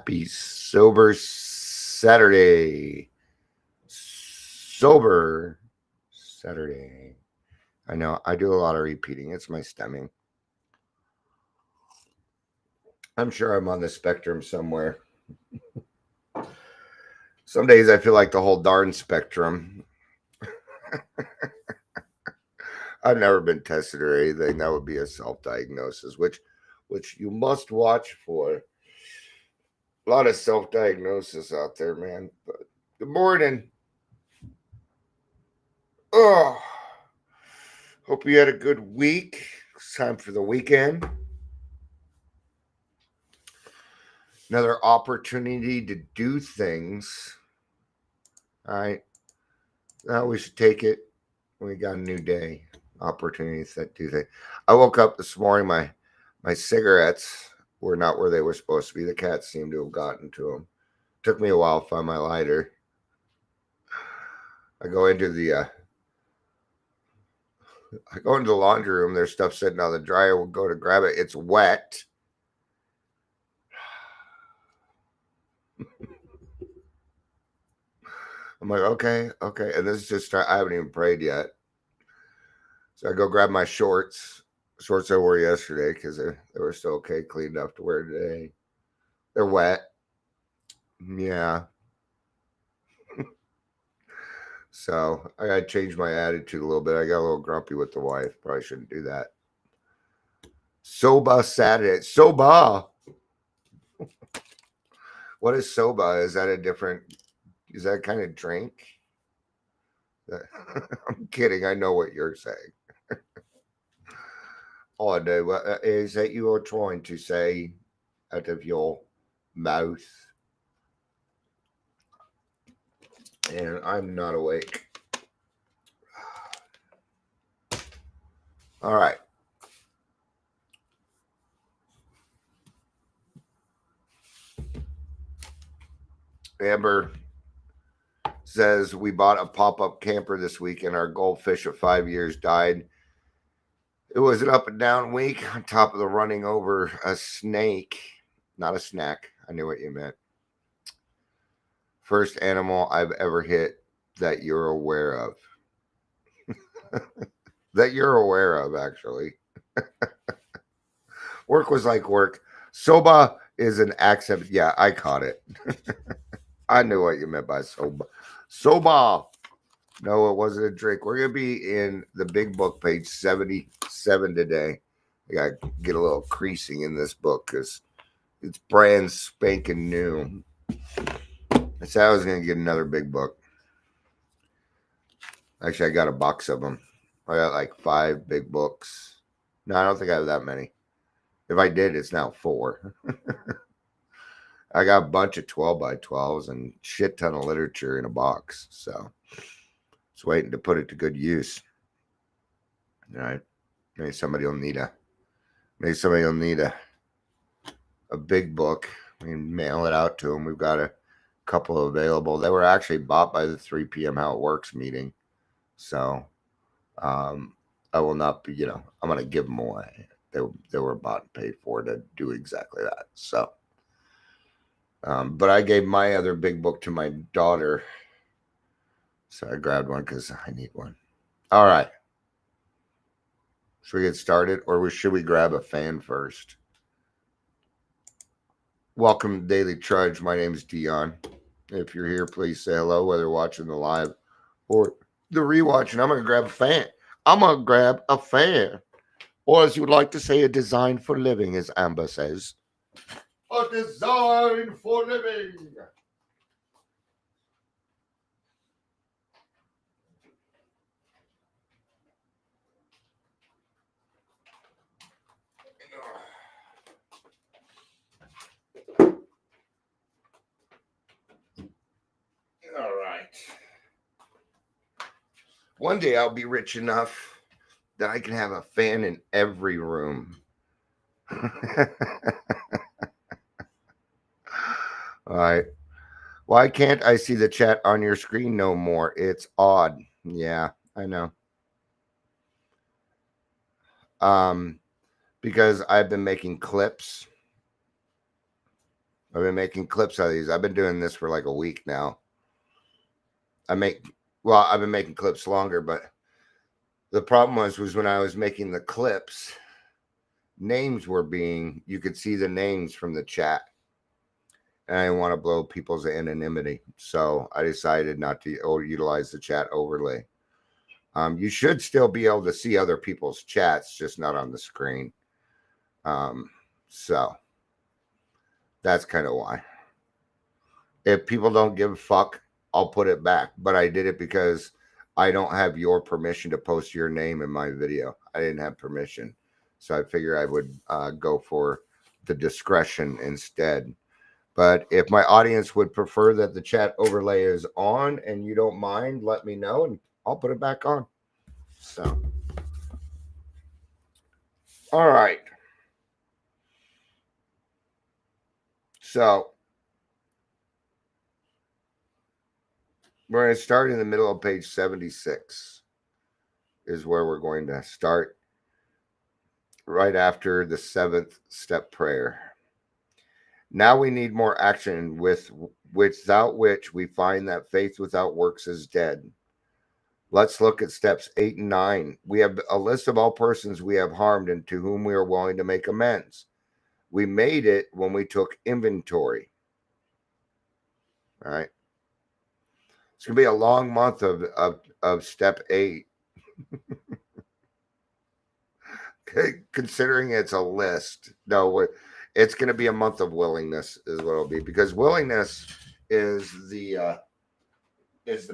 Happy Sober Saturday. Sober Saturday. I know I do a lot of repeating. It's my stemming. I'm sure I'm on the spectrum somewhere. Some days I feel like the whole darn spectrum. I've never been tested or anything. That would be a self-diagnosis, which you must watch for. A lot of self-diagnosis out there, man. But good morning. Oh, hope you had a good week. It's time for the weekend. Another opportunity to do things. All right. Now we should take it. We got a new day. Opportunities that do things. I woke up this morning. My cigarettes were not where they were supposed to be. The cats seemed to have gotten to them. Took me a while to find my lighter. I go into the laundry room. There's stuff sitting on the dryer. We'll go to grab it. It's wet. I'm like, okay. And this is just, I haven't even prayed yet. So I go grab my shorts I wore yesterday because they were still okay, clean enough to wear today. They're wet. Yeah. So I got to change my attitude a little bit. I got a little grumpy with the wife. Probably shouldn't do that. Soba Saturday. Soba. What is soba? Is that a kind of drink? I'm kidding. I know what you're saying. All I know is that you are trying to say out of your mouth. And I'm not awake. All right. Amber says we bought a pop-up camper this week and our goldfish of 5 years died. It was an up and down week on top of the running over a snake. Not a snack. I knew what you meant. First animal I've ever hit that you're aware of. That you're aware of, actually. Work was like work. Soba is an accent. Yeah, I caught it. I knew what you meant by soba. Soba. No, it wasn't a drink. We're going to be in the big book, page 77 today. I got to get a little creasing in this book because it's brand spanking new. I said I was going to get another big book. Actually, I got a box of them. I got like 5 big books. No, I don't think I have that many. If I did, it's now 4. I got a bunch of 12 by 12s and shit ton of literature in a box. So just waiting to put it to good use. All right. Maybe somebody will need a big book. We can mail it out to them. We've got a couple available. They were actually bought by the 3 p.m. How It Works meeting. So I will not be, I'm going to give them away. They were bought and paid for to do exactly that. So, but I gave my other big book to my daughter. So I grabbed one because I need one. All right. Should we get started or should we grab a fan first? Welcome to Daily Trudge. My name is Dion. If you're here, please say hello, whether watching the live or the rewatch. And I'm going to grab a fan. I'm going to grab a fan. Or as you would like to say, a design for living, as Amber says. A design for living. All right. One day I'll be rich enough that I can have a fan in every room. All right. Why can't I see the chat on your screen no more? It's odd. Yeah, I know. Because I've been making clips. I've been making clips out of these. I've been doing this for like a week now. I've been making clips longer, but the problem was when I was making the clips, names were you could see the names from the chat. And I didn't want to blow people's anonymity. So I decided not to utilize the chat overlay. You should still be able to see other people's chats, just not on the screen. So that's kind of why. If people don't give a fuck, I'll put it back. But I did it because I don't have your permission to post your name in my video. I didn't have permission. So I figure I would go for the discretion instead. But if my audience would prefer that the chat overlay is on and you don't mind, let me know and I'll put it back on. So, all right. So, we're going to start in the middle of page 76 is where we're going to start right after the 7th step prayer. Now we need more action without which we find that faith without works is dead. Let's look at steps 8 and 9. We have a list of all persons we have harmed and to whom we are willing to make amends. We made it when we took inventory. All right. It's going to be a long month of step 8. Considering it's a list. No, it's going to be a month of willingness is what it'll be, because willingness is the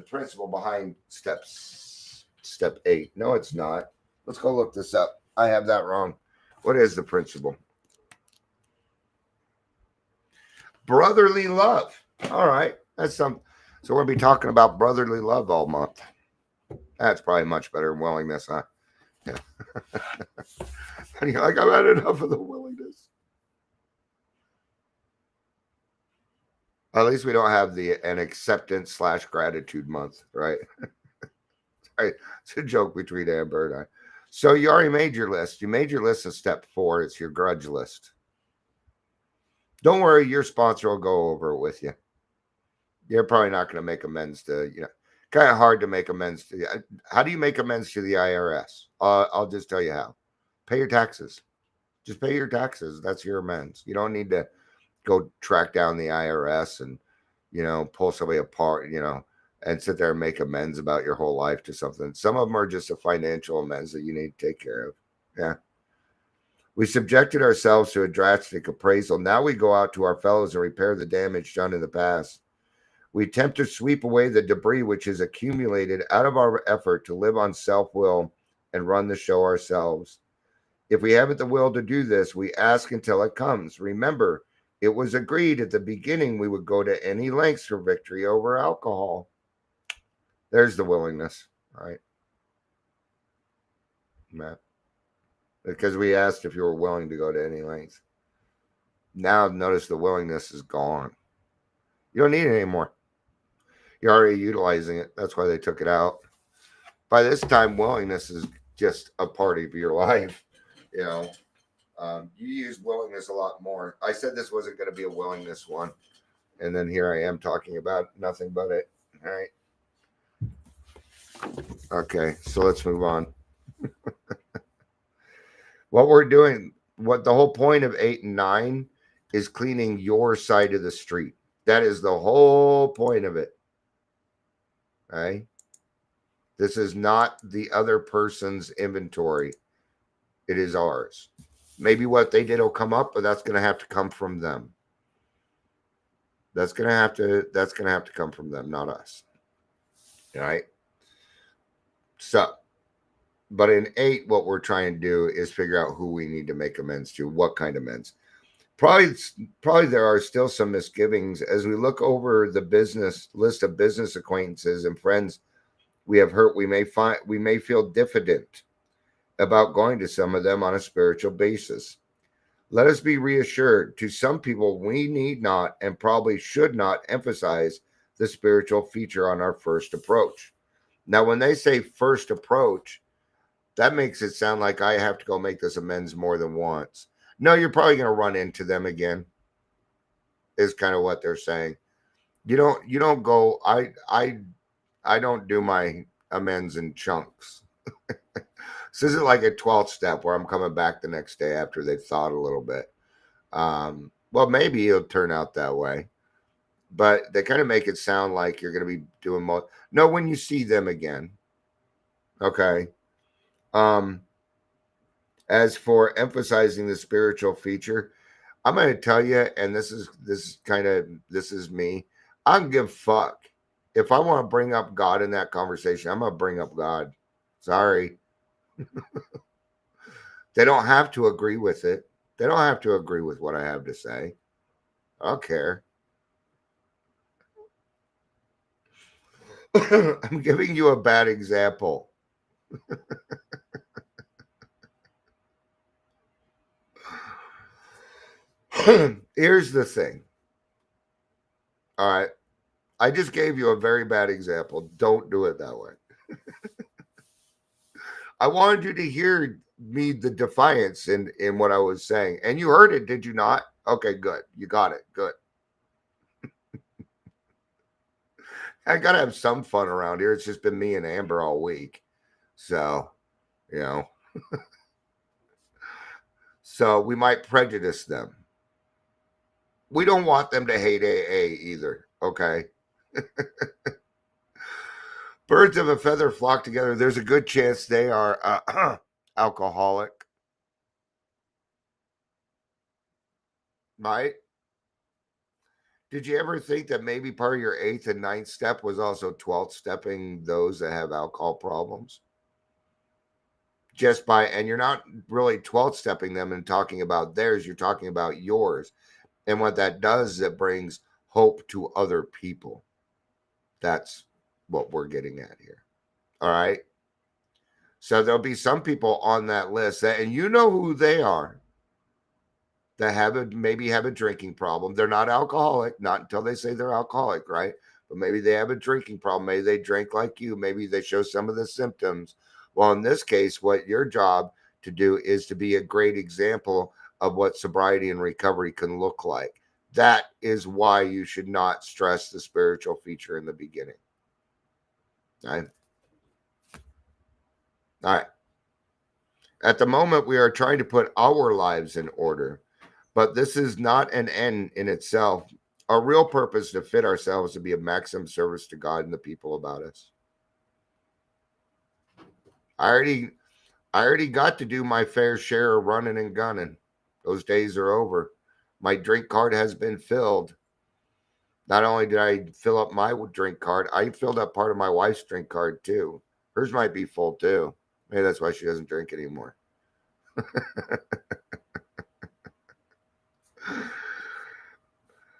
principle behind step 8. No, it's not. Let's go look this up. I have that wrong. What is the principle? Brotherly love. All right. That's some. So we'll be talking about brotherly love all month. That's probably much better than willingness, huh? Yeah. And you're like, I've had enough of the willingness. At least we don't have an acceptance / gratitude month, right? Right. It's a joke between Amber and I. So you already made your list. You made your list of step 4. It's your grudge list. Don't worry, your sponsor will go over it with you. You're probably not going to make amends to, kind of hard to make amends to. How do you make amends to the IRS? I'll just tell you how. Pay your taxes. Just pay your taxes. That's your amends. You don't need to go track down the IRS and, pull somebody apart, and sit there and make amends about your whole life to something. Some of them are just a financial amends that you need to take care of. Yeah. We subjected ourselves to a drastic appraisal. Now we go out to our fellows and repair the damage done in the past. We attempt to sweep away the debris which is accumulated out of our effort to live on self-will and run the show ourselves. If we haven't the will to do this, we ask until it comes. Remember, it was agreed at the beginning we would go to any lengths for victory over alcohol. There's the willingness, right? Matt? Because we asked if you were willing to go to any lengths. Now notice the willingness is gone. You don't need it anymore. You're already utilizing it. That's why they took it out. By this time, willingness is just a part of your life. You use willingness a lot more. I said this wasn't going to be a willingness one. And then here I am talking about nothing but it. All right. Okay, so let's move on. What we're doing, what the whole point of 8 and 9 is cleaning your side of the street. That is the whole point of it. Okay. This is not the other person's inventory. It is ours. Maybe what they did will come up, but that's going to have to come from them. That's going to have to come from them, not us. All right. So, but in 8, what we're trying to do is figure out who we need to make amends to, what kind of amends. Probably there are still some misgivings as we look over the list of business acquaintances and friends we have hurt. We may feel diffident about going to some of them on a spiritual basis. Let us be reassured. To some people, we need not and probably should not emphasize the spiritual feature on our first approach. Now, when they say first approach, that makes it sound like I have to go make this amends more than once. No, you're probably going to run into them again. is kind of what they're saying. You don't go. I don't do my amends in chunks. This isn't like a 12th step where I'm coming back the next day after they've thought a little bit. Well, maybe it'll turn out that way, but they kind of make it sound like you're going to be doing more. No, when you see them again. Okay. As for emphasizing the spiritual feature, I'm going to tell you, and this is me. I don't give a fuck. If I want to bring up God in that conversation, I'm going to bring up God. Sorry. They don't have to agree with it. They don't have to agree with what I have to say. I don't care. I'm giving you a bad example. Here's the thing. All right. I just gave you a very bad example. Don't do it that way. I wanted you to hear me, the defiance in what I was saying. And you heard it, did you not? Okay, good. You got it. Good. I got to have some fun around here. It's just been me and Amber all week. So, you know. So we might prejudice them. We don't want them to hate AA either. Okay. Birds of a feather flock together. There's a good chance they are alcoholic. Right? Did you ever think that maybe part of your 8th and 9th step was also 12th stepping those that have alcohol problems? And you're not really 12th stepping them and talking about theirs, you're talking about yours. And what that does is it brings hope to other people. That's what we're getting at here. All right. So there'll be some people on that list and you know who they are, that maybe have a drinking problem. They're not alcoholic, not until they say they're alcoholic, right? But maybe they have a drinking problem. Maybe they drink like you. Maybe they show some of the symptoms. Well, in this case, what your job to do is to be a great example of what sobriety and recovery can look like. That is why you should not stress the spiritual feature in the beginning. All right. All right. At the moment, we are trying to put our lives in order, but this is not an end in itself. Our real purpose is to fit ourselves to be of maximum service to God and the people about us. I already got to do my fair share of running and gunning. Those days are over. My drink card has been filled. Not only did I fill up my drink card, I filled up part of my wife's drink card too. Hers might be full too. Maybe that's why she doesn't drink anymore.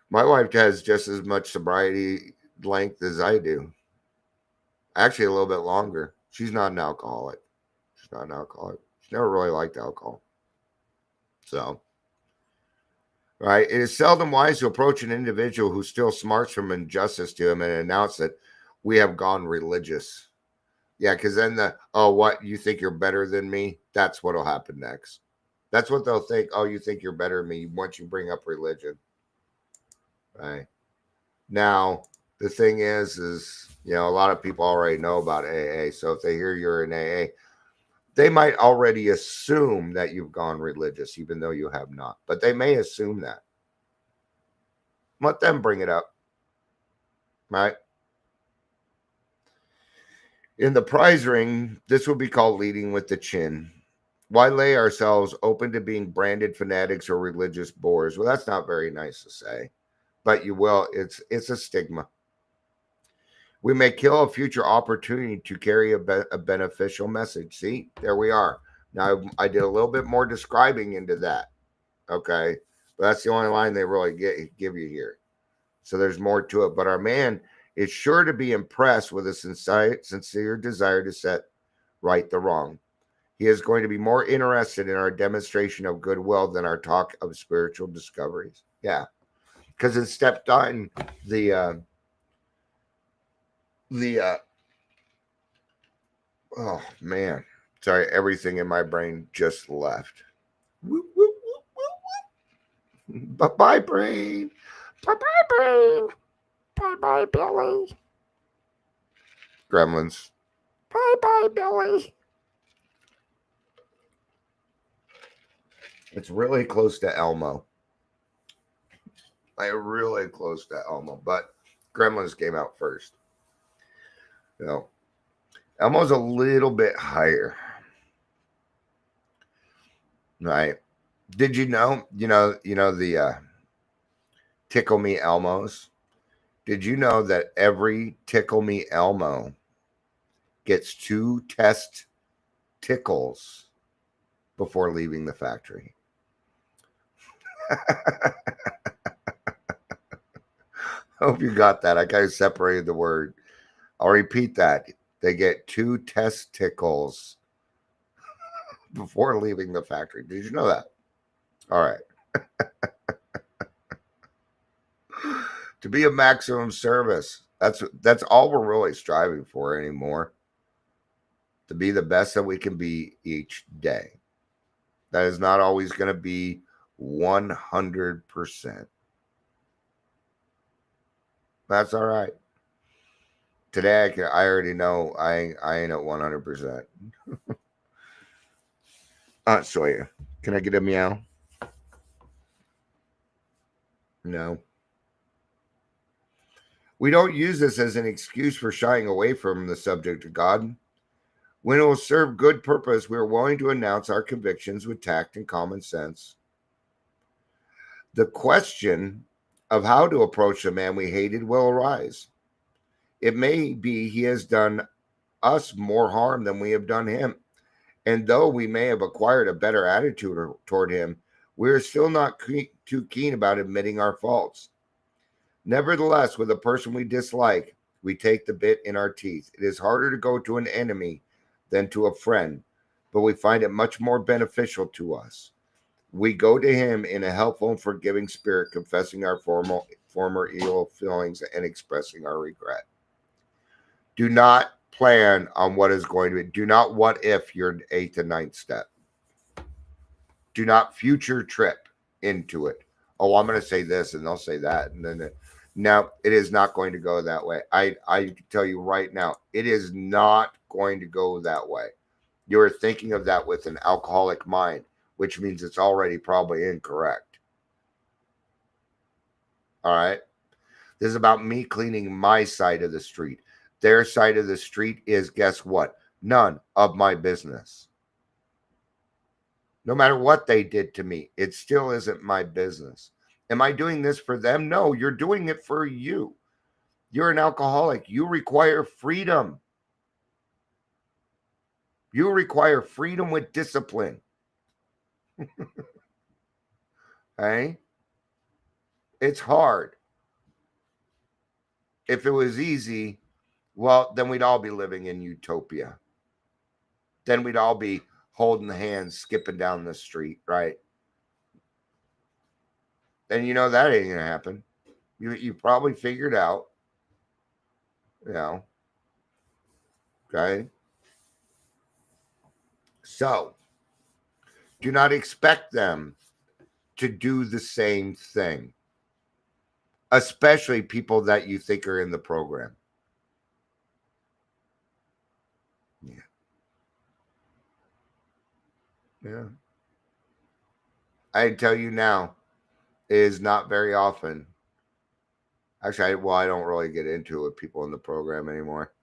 My wife has just as much sobriety length as I do. Actually, a little bit longer. She's not an alcoholic. She's not an alcoholic. She never really liked alcohol. So, right. It is seldom wise to approach an individual who still smarts from injustice to him and announce that we have gone religious. Yeah, because then what, you think you're better than me? That's what'll happen next. That's what they'll think. Oh, you think you're better than me once you bring up religion. Right. Now, the thing is, a lot of people already know about AA. So if they hear you're in AA, they might already assume that you've gone religious, even though you have not. But they may assume that. Let them bring it up. Right? In the prize ring, this would be called leading with the chin. Why lay ourselves open to being branded fanatics or religious bores? Well, that's not very nice to say, but you will. It's a stigma. We may kill a future opportunity to carry a beneficial message. See, there we are. Now, I did a little bit more describing into that. Okay. But that's the only line they really give you here. So there's more to it. But our man is sure to be impressed with a sincere desire to set right the wrong. He is going to be more interested in our demonstration of goodwill than our talk of spiritual discoveries. Yeah. Because in step 9, oh man, sorry, everything in my brain just left. Bye-bye, brain. Bye-bye, Brain. Bye-bye, Billy. Gremlins. Bye-bye, Billy. It's really close to Elmo. Like really close to Elmo, but Gremlins came out first. Elmo's a little bit higher. Right. Did you know the Tickle Me Elmos? Did you know that every Tickle Me Elmo gets 2 test tickles before leaving the factory? Hope you got that. I kind of separated the word. I'll repeat that. They get 2 test tickles before leaving the factory. Did you know that? All right. To be a maximum service. That's all we're really striving for anymore. To be the best that we can be each day. That is not always going to be 100%. That's all right. Today I already know I ain't at 100%. Sawyer, can I get a meow? No. We don't use this as an excuse for shying away from the subject of God. When it will serve good purpose, we are willing to announce our convictions with tact and common sense. The question of how to approach the man we hated will arise. It may be he has done us more harm than we have done him. And though we may have acquired a better attitude toward him, we are still not too keen about admitting our faults. Nevertheless, with a person we dislike, we take the bit in our teeth. It is harder to go to an enemy than to a friend, but we find it much more beneficial to us. We go to him in a helpful and forgiving spirit, confessing our former ill feelings and expressing our regret. Do not plan on what is going to be. Do not what if your 8th and 9th step. Do not future trip into it. Oh, I'm going to say this and they'll say that. And then no, it is not going to go that way. I can tell you right now, it is not going to go that way. You're thinking of that with an alcoholic mind, which means it's already probably incorrect. All right. This is about me cleaning my side of the street. Their side of the street is, guess what? None of my business. No matter what they did to me, it still isn't my business. Am I doing this for them? No, you're doing it for you. You're an alcoholic. You require freedom. You require freedom with discipline. Hey? It's hard. If it was easy, well, then we'd all be living in utopia. Then we'd all be holding hands, skipping down the street, right? And you know that ain't gonna happen. You probably figured out, okay? So do not expect them to do the same thing, especially people that you think are in the program. Yeah. I tell you now, it is not very often. Actually, I don't really get into it with people in the program anymore.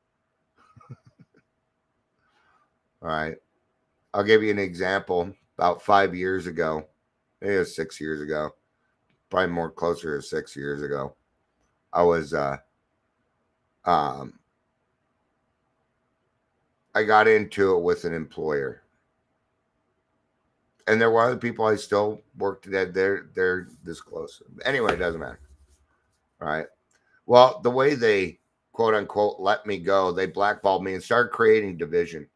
All right. I'll give you an example. About 5 years ago, maybe it was 6 years ago, probably more closer to 6 years ago, I was I got into it with an employer. And there were other people I still worked at. They're this close. Anyway, it doesn't matter. All right. Well, the way they quote unquote let me go, they blackballed me and started creating division.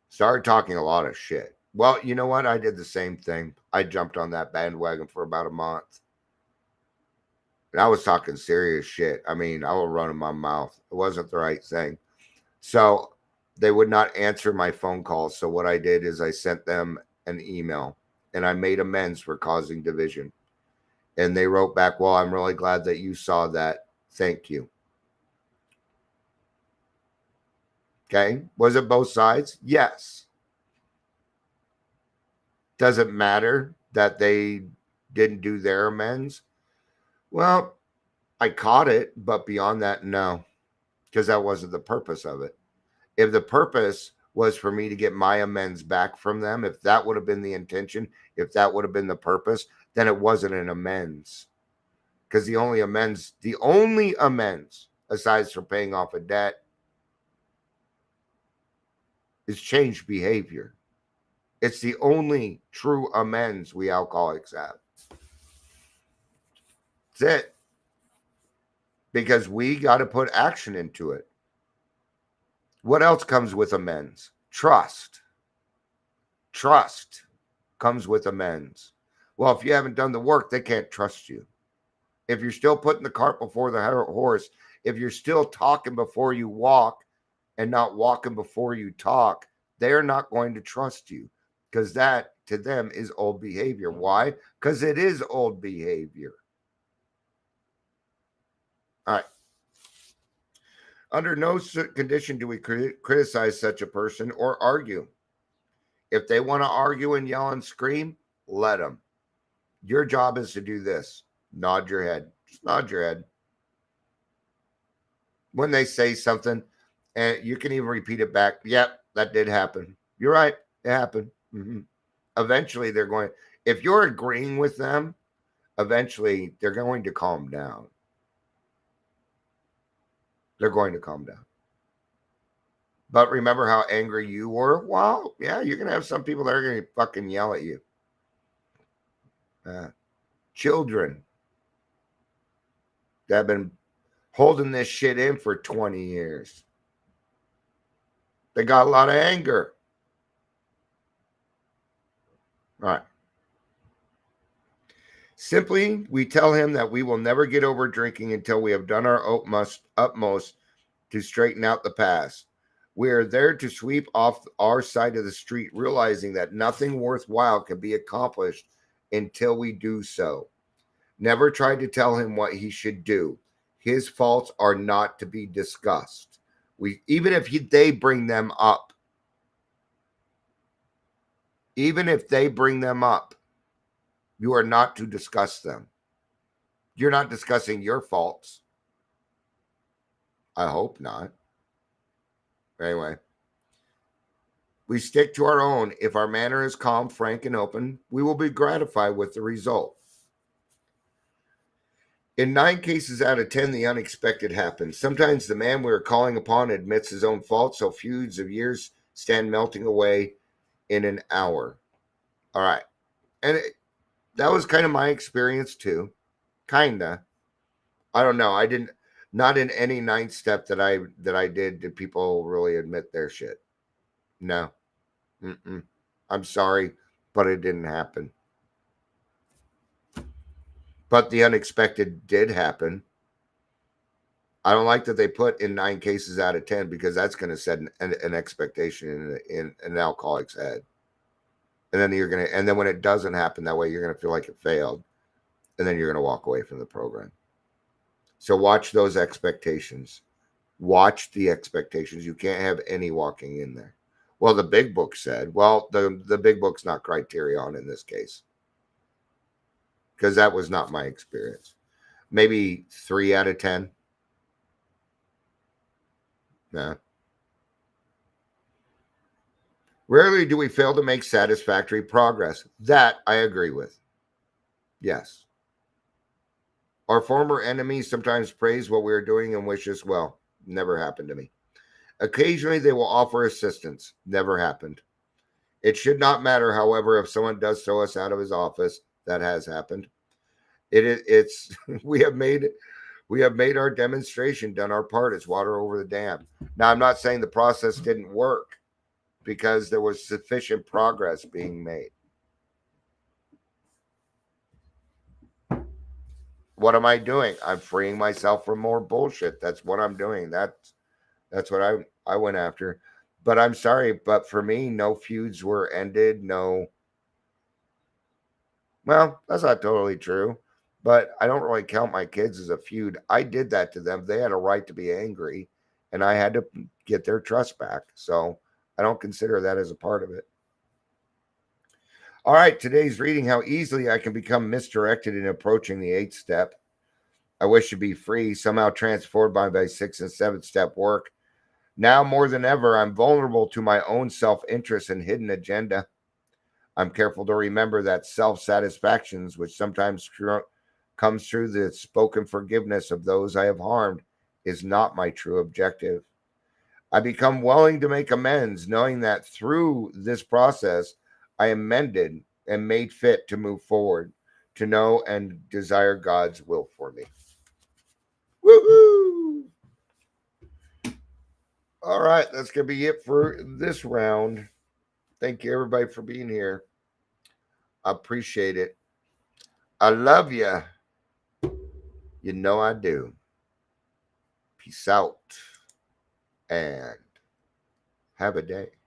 Started talking a lot of shit. Well, you know what? I did the same thing. I jumped on that bandwagon for about a month. And I was talking serious shit. I mean, I was running my mouth. It wasn't the right thing. So they would not answer my phone calls. So what I did is I sent them an email and I made amends for causing division. And they wrote back, well, I'm really glad that you saw that. Thank you. Okay. Was it both sides? Yes. Does it matter that they didn't do their amends? Well, I caught it, but beyond that, no, because that wasn't the purpose of it. If the purpose was for me to get my amends back from them, if that would have been the intention, if that would have been the purpose, then it wasn't an amends. Because the only amends, aside from paying off a debt, is changed behavior. It's the only true amends we alcoholics have. That's it. Because we got to put action into it. What else comes with amends? Trust. Trust comes with amends. Well, if you haven't done the work, they can't trust you. If you're still putting the cart before the horse, if you're still talking before you walk and not walking before you talk, they're not going to trust you, because that to them is old behavior. Why? Because it is old behavior. All right. Under no condition do we criticize such a person or argue. If they want to argue and yell and scream, let them. Your job is to do this. Nod your head. Just nod your head. When they say something, and you can even repeat it back. Yep, that did happen. You're right. It happened. Mm-hmm. Eventually, they're going, if you're agreeing with them, eventually they're going to calm down. They're going to calm down. But remember how angry you were? Well, yeah, you're going to have some people that are going to fucking yell at you. Children that have been holding this shit in for 20 years. They got a lot of anger. All right. Simply, we tell him that we will never get over drinking until we have done our utmost to straighten out the past. We are there to sweep off our side of the street, realizing that nothing worthwhile can be accomplished until we do so. Never try to tell him what he should do. His faults are not to be discussed. Even if they bring them up, you are not to discuss them. You're not discussing your faults. I hope not. Anyway, we stick to our own. If our manner is calm, frank, and open, we will be gratified with the result. In 9 cases out of 10, the unexpected happens. Sometimes the man we are calling upon admits his own faults, so feuds of years stand melting away in an hour. All right. And that was kind of my experience too. Kinda. I don't know. Not in any 9th step that I did people really admit their shit. No. Mm-mm. I'm sorry, but it didn't happen. But the unexpected did happen. I don't like that they put in 9 cases out of 10, because that's going to set an expectation in an alcoholic's head. And then when it doesn't happen that way, you're going to feel like it failed. And then you're going to walk away from the program. So watch those expectations. Watch the expectations. You can't have any walking in there. Well, the big book said, well, the big book's not criterion in this case, because that was not my experience. Maybe 3 out of 10. Nah. Rarely do we fail to make satisfactory progress. That I agree with. Yes. Our former enemies sometimes praise what we are doing and wish us well. Never happened to me. Occasionally they will offer assistance. Never happened. It should not matter, however, if someone does throw us out of his office. That has happened. It's we have made our demonstration, done our part. It's water over the dam. Now, I'm not saying the process didn't work, because there was sufficient progress being made. What am I doing? I'm freeing myself from more bullshit. That's what I'm doing. That's what I went after. But I'm sorry, but for me, no feuds were ended. No. Well, that's not totally true. But I don't really count my kids as a feud. I did that to them. They had a right to be angry, and I had to get their trust back. So I don't consider that as a part of it. All right, today's reading: how easily I can become misdirected in approaching the 8th step. I wish to be free, somehow transformed by my 6th and 7th step work. Now more than ever, I'm vulnerable to my own self interest and hidden agenda. I'm careful to remember that self satisfactions, which sometimes comes through the spoken forgiveness of those I have harmed, is not my true objective. I become willing to make amends, knowing that through this process, I am mended and made fit to move forward, to know and desire God's will for me. Woohoo! All right, that's going to be it for this round. Thank you, everybody, for being here. I appreciate it. I love you. You know I do. Peace out and have a day.